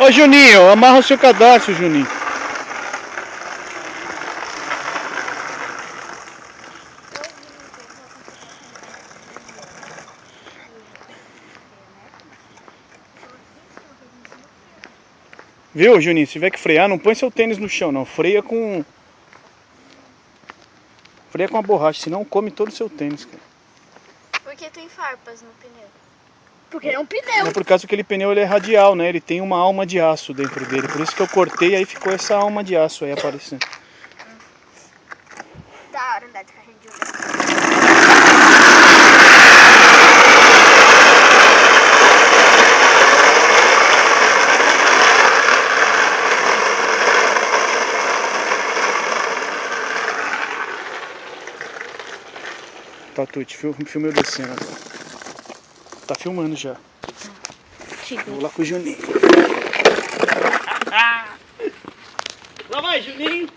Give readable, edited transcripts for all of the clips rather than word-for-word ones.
Ô Juninho, amarra o seu cadastro, Juninho. Viu, Juninho? Se tiver que frear, não põe seu tênis no chão, não. Freia com a borracha, senão come todo o seu tênis, cara. Por que tem farpas no pneu? Porque é um pneu. É por causa que aquele pneu ele é radial, né? Ele tem uma alma de aço dentro dele. Por isso que eu cortei e aí ficou essa alma de aço aí aparecendo. Da hora andar de carrinho de roda. Tá, Tuti, filma eu descendo agora. Tá filmando já. Vou lá com o Juninho. Lá vai, Juninho!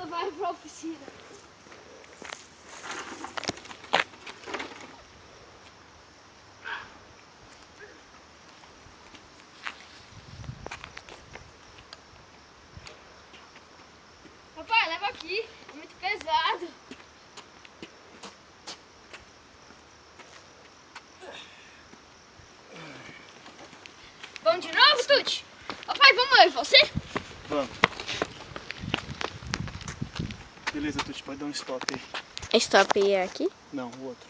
Vai pra oficina. Papai, leva aqui. É muito pesado. Vamos de novo, Tuti? Papai, vamos eu e você? Vamos. Beleza, Tuti, pode dar um stop aí. Stop é aqui? Não, o outro.